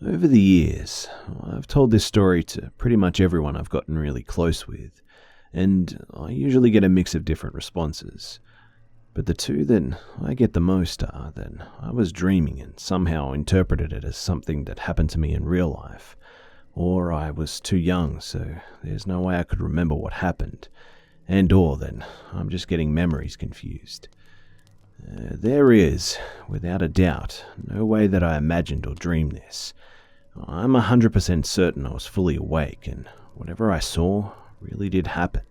Over the years, I've told this story to pretty much everyone I've gotten really close with, and I usually get a mix of different responses. But the two that I get the most are that I was dreaming and somehow interpreted it as something that happened to me in real life, or I was too young so there's no way I could remember what happened, or that I'm just getting memories confused. There is, without a doubt, no way that I imagined or dreamed this. I'm 100% certain I was fully awake, and whatever I saw really did happen.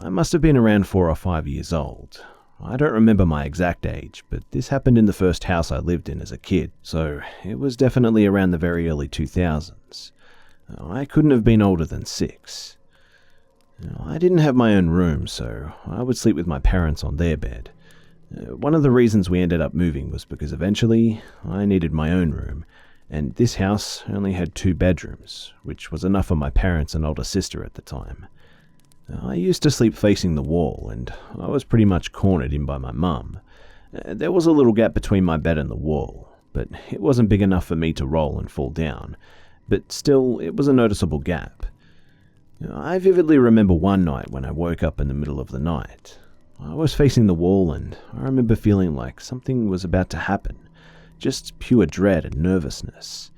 I must have been around 4 or 5 years old. I don't remember my exact age, but this happened in the first house I lived in as a kid, so it was definitely around the very early 2000s. I couldn't have been older than 6. I didn't have my own room, so I would sleep with my parents on their bed. One of the reasons we ended up moving was because eventually I needed my own room, and this house only had 2 bedrooms, which was enough for my parents and older sister at the time. I used to sleep facing the wall, and I was pretty much cornered in by my mum. There was a little gap between my bed and the wall, but it wasn't big enough for me to roll and fall down, but still, it was a noticeable gap. I vividly remember one night when I woke up in the middle of the night. I was facing the wall, and I remember feeling like something was about to happen, just pure dread and nervousness.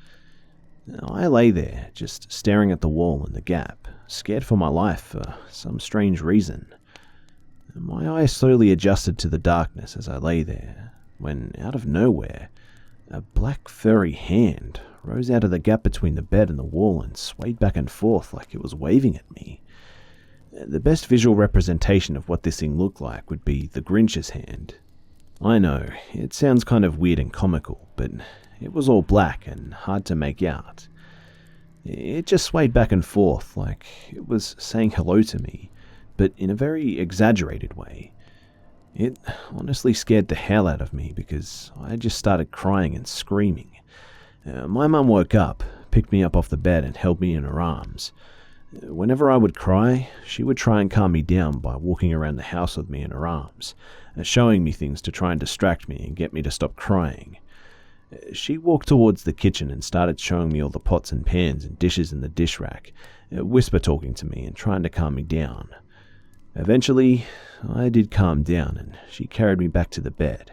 I lay there, just staring at the wall and the gap, scared for my life for some strange reason. My eyes slowly adjusted to the darkness as I lay there, when, out of nowhere, a black furry hand rose out of the gap between the bed and the wall and swayed back and forth like it was waving at me. The best visual representation of what this thing looked like would be the Grinch's hand. I know, it sounds kind of weird and comical, but it was all black and hard to make out. It just swayed back and forth like it was saying hello to me, but in a very exaggerated way. It honestly scared the hell out of me because I just started crying and screaming. My mum woke up, picked me up off the bed and held me in her arms. Whenever I would cry, she would try and calm me down by walking around the house with me in her arms, showing me things to try and distract me and get me to stop crying. She walked towards the kitchen and started showing me all the pots and pans and dishes in the dish rack, whisper-talking to me and trying to calm me down. Eventually, I did calm down and she carried me back to the bed.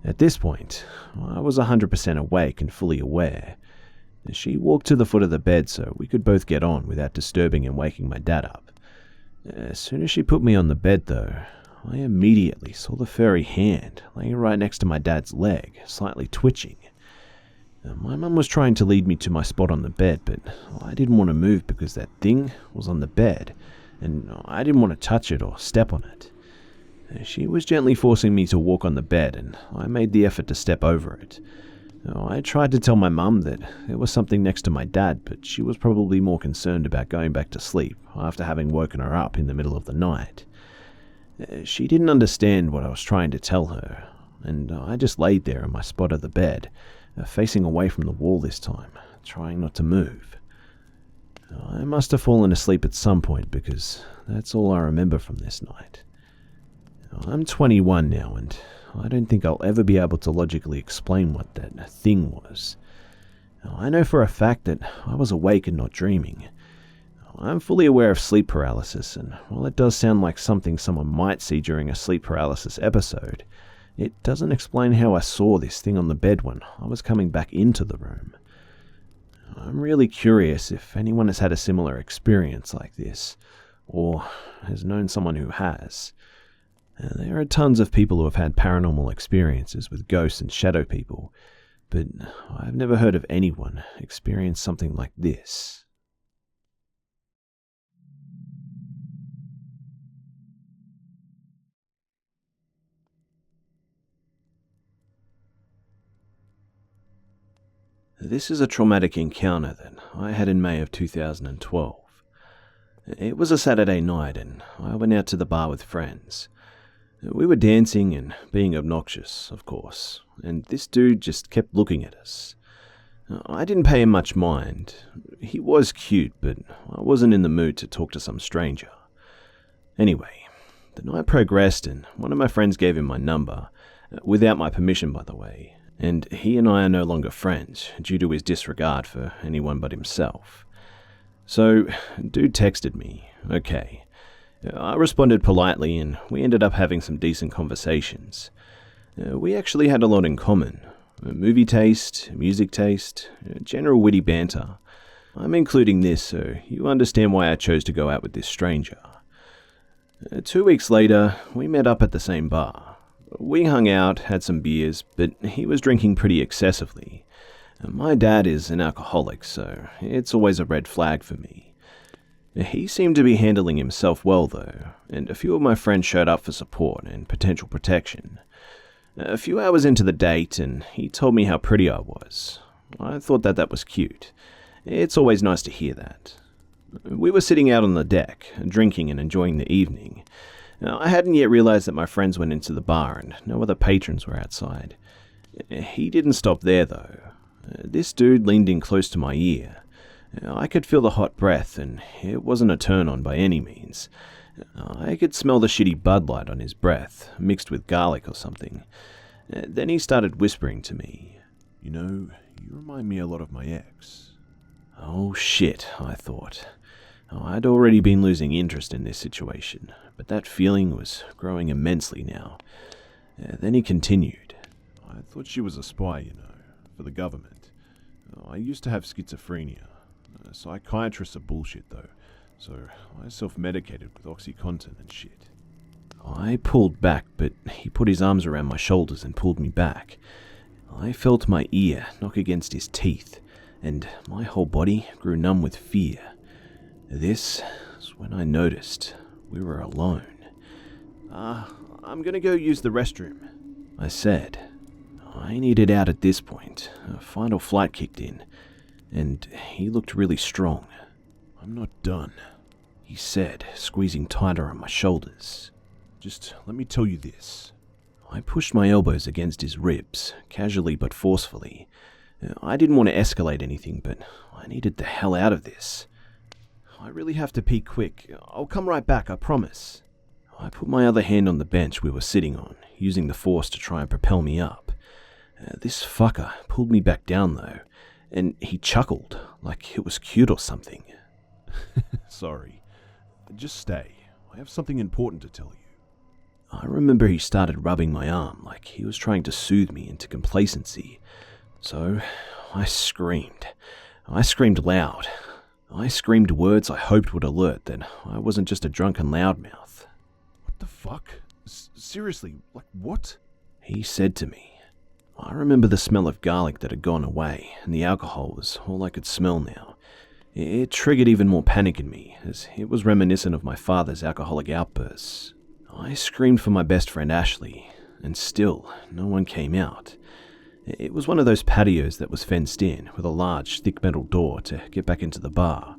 At this point, I was 100% awake and fully aware. She walked to the foot of the bed so we could both get on without disturbing and waking my dad up. As soon as she put me on the bed, though, I immediately saw the furry hand laying right next to my dad's leg, slightly twitching. My mum was trying to lead me to my spot on the bed, but I didn't want to move because that thing was on the bed, and I didn't want to touch it or step on it. She was gently forcing me to walk on the bed, and I made the effort to step over it. I tried to tell my mum that there was something next to my dad, but she was probably more concerned about going back to sleep after having woken her up in the middle of the night. She didn't understand what I was trying to tell her, and I just laid there in my spot of the bed, facing away from the wall this time, trying not to move. I must have fallen asleep at some point because that's all I remember from this night. I'm 21 now, and I don't think I'll ever be able to logically explain what that thing was. I know for a fact that I was awake and not dreaming. I'm fully aware of sleep paralysis, and while it does sound like something someone might see during a sleep paralysis episode, it doesn't explain how I saw this thing on the bed when I was coming back into the room. I'm really curious if anyone has had a similar experience like this, or has known someone who has. There are tons of people who have had paranormal experiences with ghosts and shadow people, but I've never heard of anyone experience something like this. This is a traumatic encounter that I had in May of 2012. It was a Saturday night and I went out to the bar with friends. We were dancing and being obnoxious, of course, and this dude just kept looking at us. I didn't pay him much mind. He was cute, but I wasn't in the mood to talk to some stranger. Anyway, the night progressed and one of my friends gave him my number, without my permission by the way, and he and I are no longer friends due to his disregard for anyone but himself. So, dude texted me, okay. I responded politely and we ended up having some decent conversations. We actually had a lot in common. Movie taste, music taste, general witty banter. I'm including this so you understand why I chose to go out with this stranger. 2 weeks later, we met up at the same bar. We hung out, had some beers, but he was drinking pretty excessively. My dad is an alcoholic, so it's always a red flag for me. He seemed to be handling himself well though, and a few of my friends showed up for support and potential protection. A few hours into the date, and he told me how pretty I was. I thought that was cute. It's always nice to hear that. We were sitting out on the deck, drinking and enjoying the evening. I hadn't yet realized that my friends went into the bar and no other patrons were outside. He didn't stop there though. This dude leaned in close to my ear. I could feel the hot breath, and it wasn't a turn-on by any means. I could smell the shitty Bud Light on his breath, mixed with garlic or something. Then he started whispering to me. You know, you remind me a lot of my ex. Oh shit, I thought. I'd already been losing interest in this situation, but that feeling was growing immensely now. Then he continued. I thought she was a spy, you know, for the government. I used to have schizophrenia. Psychiatrists are bullshit, though, so I self-medicated with OxyContin and shit. I pulled back, but he put his arms around my shoulders and pulled me back. I felt my ear knock against his teeth, and my whole body grew numb with fear. This is when I noticed we were alone. I'm gonna go use the restroom, I said. I needed out at this point. A final flight kicked in, and he looked really strong. I'm not done, he said, squeezing tighter on my shoulders. Just let me tell you this. I pushed my elbows against his ribs, casually but forcefully. I didn't want to escalate anything, but I needed the hell out of this. I really have to pee quick. I'll come right back, I promise. I put my other hand on the bench we were sitting on, using the force to try and propel me up. This fucker pulled me back down though, and he chuckled like it was cute or something. Sorry. Just stay. I have something important to tell you. I remember he started rubbing my arm like he was trying to soothe me into complacency. So I screamed. I screamed loud. I screamed words I hoped would alert that I wasn't just a drunken loudmouth. What the fuck? Seriously, like what? He said to me. I remember the smell of garlic that had gone away, and the alcohol was all I could smell now. It triggered even more panic in me, as it was reminiscent of my father's alcoholic outbursts. I screamed for my best friend Ashley, and still no one came out. It was one of those patios that was fenced in, with a large, thick metal door to get back into the bar.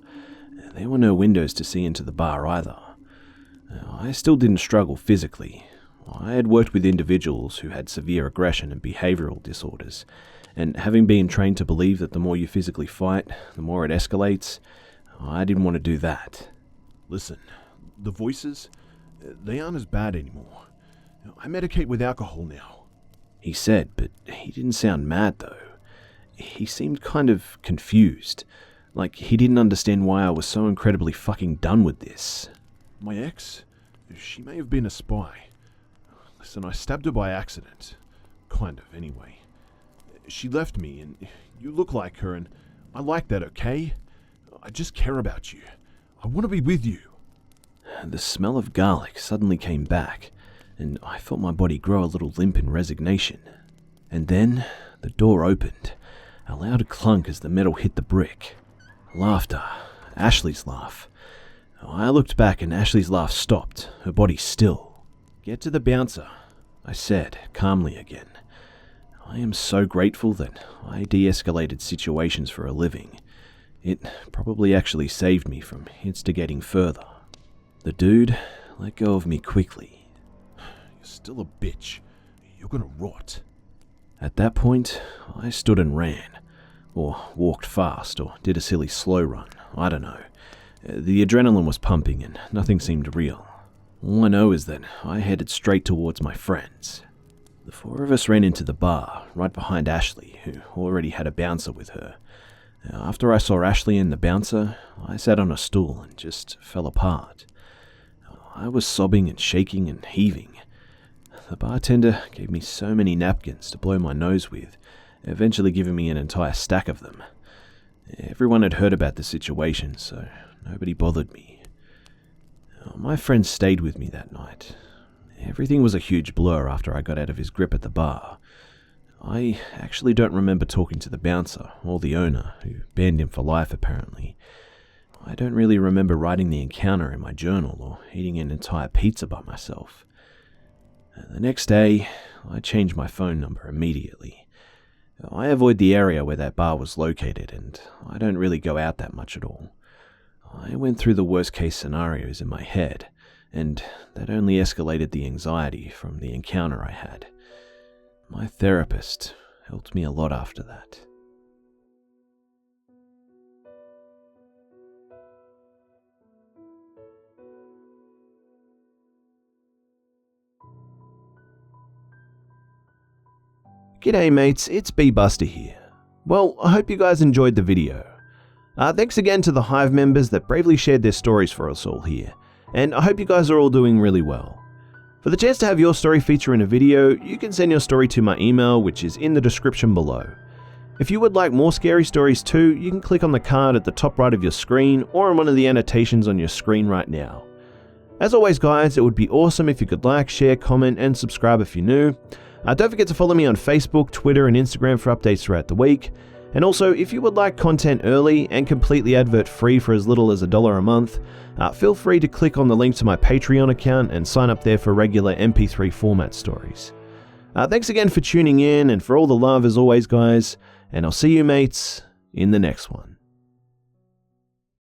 There were no windows to see into the bar either. I still didn't struggle physically. I had worked with individuals who had severe aggression and behavioral disorders, and having been trained to believe that the more you physically fight, the more it escalates, I didn't want to do that. Listen, the voices, they aren't as bad anymore. I medicate with alcohol now. He said, but he didn't sound mad though. He seemed kind of confused, like he didn't understand why I was so incredibly fucking done with this. My ex, she may have been a spy. Listen, I stabbed her by accident. Kind of, anyway. She left me, and you look like her, and I like that, okay? I just care about you. I want to be with you. The smell of garlic suddenly came back, and I felt my body grow a little limp in resignation. And then the door opened, a loud clunk as the metal hit the brick. Laughter. Ashley's laugh. I looked back and Ashley's laugh stopped, her body still. Get to the bouncer, I said, calmly again. I am so grateful that I de-escalated situations for a living. It probably actually saved me from instigating further. The dude let go of me quickly. You're still a bitch. You're gonna rot. At that point, I stood and ran, or walked fast, or did a silly slow run, I don't know. The adrenaline was pumping and nothing seemed real. All I know is that I headed straight towards my friends. The four of us ran into the bar, right behind Ashley, who already had a bouncer with her. After I saw Ashley and the bouncer, I sat on a stool and just fell apart. I was sobbing and shaking and heaving. The bartender gave me so many napkins to blow my nose with, eventually giving me an entire stack of them. Everyone had heard about the situation, so nobody bothered me. My friend stayed with me that night. Everything was a huge blur after I got out of his grip at the bar. I actually don't remember talking to the bouncer, or the owner, who banned him for life apparently. I don't really remember writing the encounter in my journal or eating an entire pizza by myself. The next day, I changed my phone number immediately. I avoid the area where that bar was located, and I don't really go out that much at all. I went through the worst case scenarios in my head, and that only escalated the anxiety from the encounter I had. My therapist helped me a lot after that. G'day mates, it's Busta here. Well, I hope you guys enjoyed the video. Thanks again to the Hive members that bravely shared their stories for us all here, and I hope you guys are all doing really well. For the chance to have your story feature in a video, you can send your story to my email, which is in the description below. If you would like more scary stories too, you can click on the card at the top right of your screen or on one of the annotations on your screen right now. As always guys, it would be awesome if you could like, share, comment, and subscribe if you're new. Don't forget to follow me on Facebook, Twitter, and Instagram for updates throughout the week. And also, if you would like content early and completely advert-free for as little as $1 a month, feel free to click on the link to my Patreon account and sign up there for regular MP3 format stories. Thanks again for tuning in and for all the love as always, guys, and I'll see you mates in the next one.